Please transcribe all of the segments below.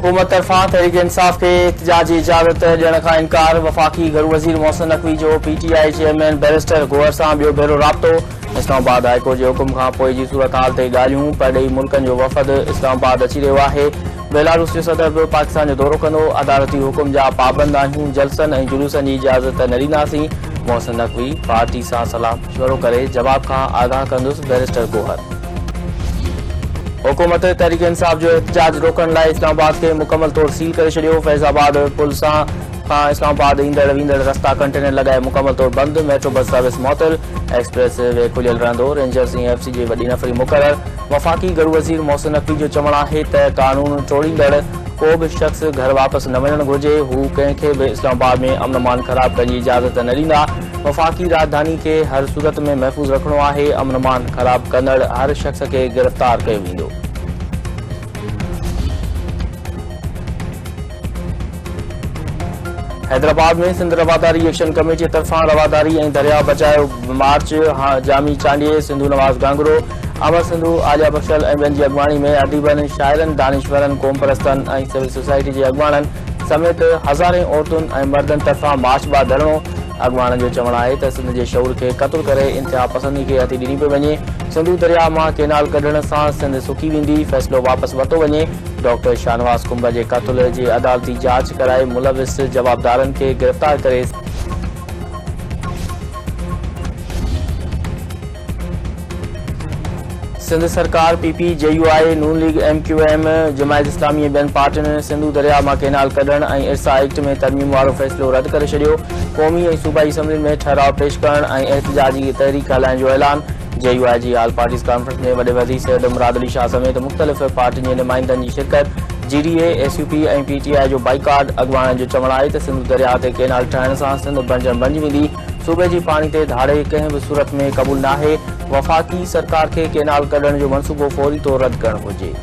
हुकूमत तरफा तहरीक इंसाफ के एहतजाज जी इजाज़त ॾियण खां इनकार। वफ़ाक़ी घरू वज़ीर मोहसिन नक़वी जो PTI चेयरमैन बैरिस्टर गोहर सां ॿियो भेरो राब्तो। इस्लामाबाद हाईकोर्ट जे हुकुम खां पोइ जी सूरत हाल ते ॻाल्हियूं। परॾेही मुल्कनि जो वफ़द इस्लामाबाद अची रहियो आहे। बेलारूस जो सदर बि पाकिस्तान जो दौरो कंदो। अदालती हुकुम जा पाबंद आहियूं। जलसनि ऐं जुलूसनि जी इजाज़त न ॾींदासीं। मोहसिन नक़वी पार्टी सां सलाह मशवरो करे जवाब खां आगाह कंदुसि। बैरिस्टर गोहर हुकूमत तहरीक इंसाफ जो एहतजाज रोकण लाइ इस्लामाबाद के मुकम्मल तौर सील करे छॾियो। फैज़ाबाद पुल खां इस्लामाबाद ईंदड़ वेंदड़ रस्ता कंटेनर लगाए मुकम्मल तौर बंद। मेट्रो बस सर्विस मुअतल। एक्सप्रेस वे खुलियल रहंदो। रेंजर्स ऐं FC जी वॾी नफ़री मुक़रर। वफ़ाक़ी घरू वज़ीर मोहसिन नक़वी जो चवणु आहे त कानून तोड़ींदड़ को बि शख़्स घर वापसि न वञणु घुरिजे। हू कंहिंखे बि इस्लामाबाद में अमन अमान ख़राब करण जी इजाज़त न ॾींदा। वफ़ाक़ी राजधानी खे हर सूरत में महफ़ूज़ रखणो आहे। अमन अमान ख़राब कंदड़ हर शख़्स खे गिरफ़्तार कयो वेंदो। हैदराबाद में सिंध रवादारी एक्शन कमेटी तरफां रवादारी ऐं दरिया बचायो मार्च। जामी चांडिये सिंधु नवाज़ गांगरो अमर सिंधु आलिया बख्शल ऐं ॿियनि जी अॻवानी में अदीबनि शाइरनि दानिशवरनि क़ौम परस्तनि ऐं सिविल सोसाइटी जे अॻवाननि समेत हज़ारे औरतुनि ऐं मर्दनि तरफ़ां मार्चबाद धरणो। अॻवाननि जो चवणु आहे त सिंध जे शऊर खे क़तल करे इंतिहा पसंदी खे हथी ॾिनी पई वञे। सिंधु दरिया मां केनाल कढण सां सिंध सुकी वेंदी। फ़ैसिलो वापसि वरितो वञे। डॉक्टर शाहनवाज़ कुंभ जे क़त्ल जी अदालती जांच कराए मुलविस जवाबदारनि खे गिरफ़्तार करे सिंध सरकार PP JUI नून लीग MQM जमायत इस्लामी ॿियनि पार्टियुनि सिंधु दरिया मां केनाल कढण ऐं इरसा एक्ट में तरमीम वारो फ़ैसिलो रद्द करे छॾियो। क़ौमी ऐं सूबाई असम्बली में ठहराव पेश करण ऐं एहतजाजी तहरीक हलाइण जो ऐलान। JUI जी ऑल पार्टीज़ कॉन्फ्रेंस में वॾे वज़ीर सैयद मुराद अली शाह समेत मुख़्तलिफ़ पार्टियुनि जे नुमाइंदनि जी शिरकत। GDA SUP ऐं PTI जो बाइकाट। अॻवाननि जो चवणु आहे त सिंधु दरिया ते केनाल ठहण सां सिंध बणिजी वेंदी। सूबे जी पाणी ते धाड़े कंहिं बि सूरत में क़बूल नाहे। वफ़ाक़ी सरकार खे केनाल कढण जो मनसूबो फौरी तौर रद्द करणु घुरिजे।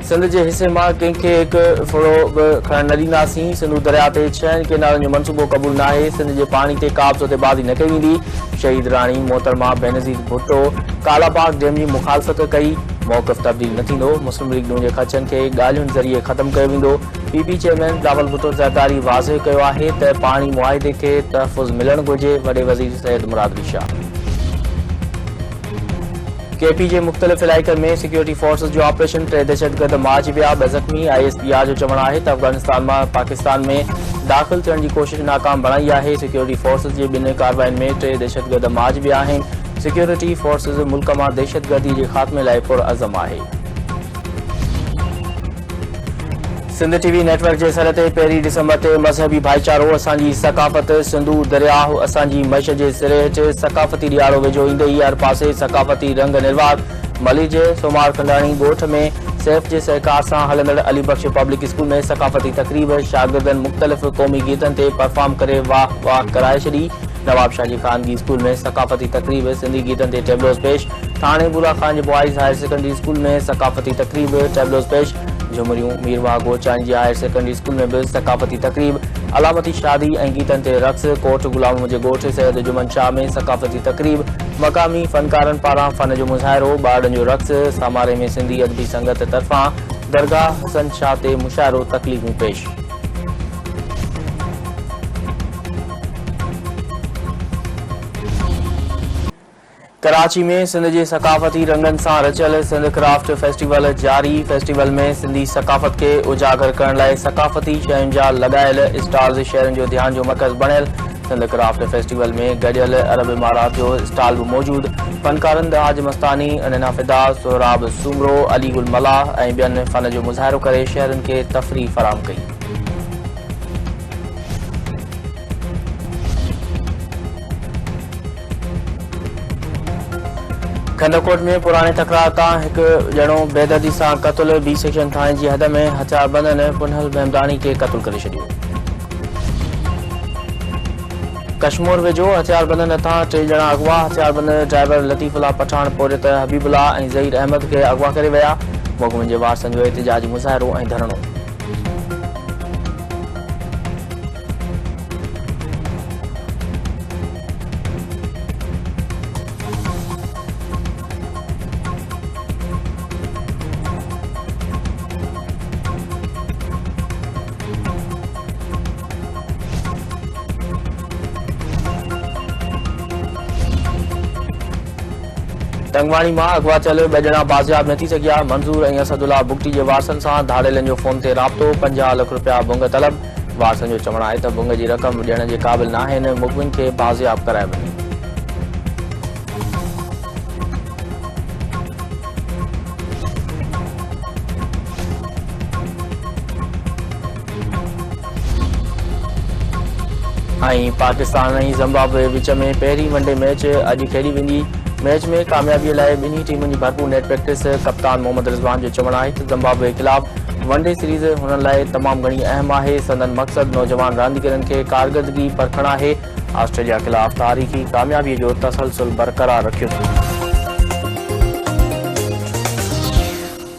सिंध जे हिसे मां कंहिंखे हिकु फुड़ो बि खणण न ॾींदासीं। सिंधु दरिया ते 6 केनालनि जो मनसूबो क़बूल नाहे। सिंध जे पाणी ते का बि सौदेबाज़ी न कई वेंदी। शहीद राणी मोहतरमा बेनज़ीर भुट्टो कालाबाग डैम जी मुखालफ़त कई। मौक़िफ़ तब्दील न थींदो। मुस्लिम लीग नून जे ख़दशनि खे ॻाल्हियुनि ज़रिए ख़तमु कयो वेंदो। PP चेयरमैन बिलावल भुट्टो ज़रदारी वाज़िह कयो आहे त पाणी मुआहिदे खे तहफ़ुज़ मिलणु घुरिजे। वॾे वज़ीर सैयद मुराद अली शाह KP जे मुख़्तलिफ़ इलाइक़नि में सिक्योरिटी फोर्सिस जो ऑपरेशन। 3 दहशतगर्द मारिजी विया। 2 ज़ख़्मी। ISPR जो चवणु आहे त अफ़गानिस्तान मां पाकिस्तान में दाख़िल थियण जी कोशिश नाकाम बणाई आहे। सिक्योरिटी फोर्सिस जे 2 कार्रवाइनि में 3 दहशतगर्द मारिजी विया आहिनि। सिक्योरिटी फोर्सिस मुल्क मां दहशतगर्दी जे ख़ात्मे लाइ पुरअज़म आहे। सिंध TV नेटवर्क जे सर ते 1 डिसंबर ते मज़हबी भाईचारो असांजी सकाफ़त। सिंधु दरियाह असांजी मईशत जे सिरे हेठि सकाफ़ती ॾियारो वेझो ईंदे ई हर पासे सकाफ़ती रंग निर्वात। मली जे सोमार खंडाणी ॻोठ में सैफ जे सहकार सां हलंदड़ अली बख्श पब्लिक स्कूल में सकाफ़ती तक़रीब। शागिर्दनि मुख़्तलिफ़ क़ौमी गीतनि ते परफॉर्म करे वाह वाह कराए छॾी। नवाब शाह जी ख़ानगी स्कूल में सकाफ़ती तक़रीब। सिंधी गीतनि ते टेबलोज़ पेश। थाणे बुला खान जे बॉइज़ हायर सेकेंडरी स्कूल में सकाफ़ती तक़रीब टेबलोज़ पेश। झुमरियूं मीरवा गोचानी जी हायर सेकेंडरी स्कूल में भी सकाफ़ती तक़रीब। अलामती शादी ऐं गीतनि ते रक़्स। कोट गुलाम जे ॻोठ सैयद जुमन शाह में सकाफ़ती तक़रीब। मक़ामी फ़नकारनि पारां फ़न जो मुज़ाहिरो। ॿारनि जो रक़्स। सामारे में सिंधी अदबी संगत तरफ़ां दरगाह हसन शाह ते मुशाइरो तकलीफ़ूं पेश। कराची में सिंध जे सकाफ़ती रंगनि सां रचियल सिंध क्राफ्ट फेस्टिवल जारी। फेस्टिवल में सिंधी सकाफ़त खे उजागर करण लाइ सकाफ़ती शयुनि जा लॻायल स्टॉल्स शहरनि जो ध्यान जो मर्कज़ बणियल। सिंध क्राफ्ट फेस्टिवल में गॾियल अरब इमारात जो स्टॉल बि मौजूदु। फ़नकारनि दहाज मस्तानी अनना फिदा सोहराब सुमरो अली गुल मलाह ऐं ॿियनि फ़न जो मुज़ाहिरो करे शहरनि खे तफ़रीह फ़राहम कई। खंडकोट में पुराने तकरार तां हिकु ॼणो बेदर्दी सां क़त्ल। B सेक्शन थाणे जी हद में हथियारबंदनि पुनहल मेमदानी खे क़त्ल करे छॾियो। कश्मीर वेझो हथियारबंदनि हथां 3 ॼणा अगवा। हथियारबंद ड्राइवर लतीफ़ुल्लाह पठान पोरित हबीबुल्लाह ऐं ज़हीर अहमद खे अगवा करे विया। मुग़मिन जे वारसनि जो एहतिजाजी मुज़ाहिरो ऐं धरणो। टंगवाणी में अगवा थियल 2 ॼणा बाज़ियाब न थी सघिया। मंज़ूर ऐं असदुल्ला बुगटी जे वारसनि सां धाड़ेलनि जो फ़ोन ते राब्तो। 50 लाख रुपया बुंग तलब। वारसनि जो चवणु आहे त बुंग जी रक़म ॾियण जे क़ाबिल न आहिनि। मुख़बिन खे बाज़ियाब कराए वञे। पाकिस्तान ऐं ज़िम्बाब्वे विच में पहिरीं वनडे मैच अॼु खेॾी वेंदी। मैच में कामयाबीअ लाइ ॿिन्ही टीमुनि जी भरपूर नेट प्रैक्टिस। कप्तान मोहम्मद रिज़वान जो चवणु आहे त ज़िम्बाब्वे ख़िलाफ़ वनडे सीरीज़ हुननि लाइ तमामु घणी अहम आहे। संदन मक़सदु नौजवान रांदीगरनि खे कारकर्दगी परखणु आहे। ऑस्ट्रेलिया ख़िलाफ़ तारीख़ी कामयाबीअ जो तसलसल बरक़रार रखियो।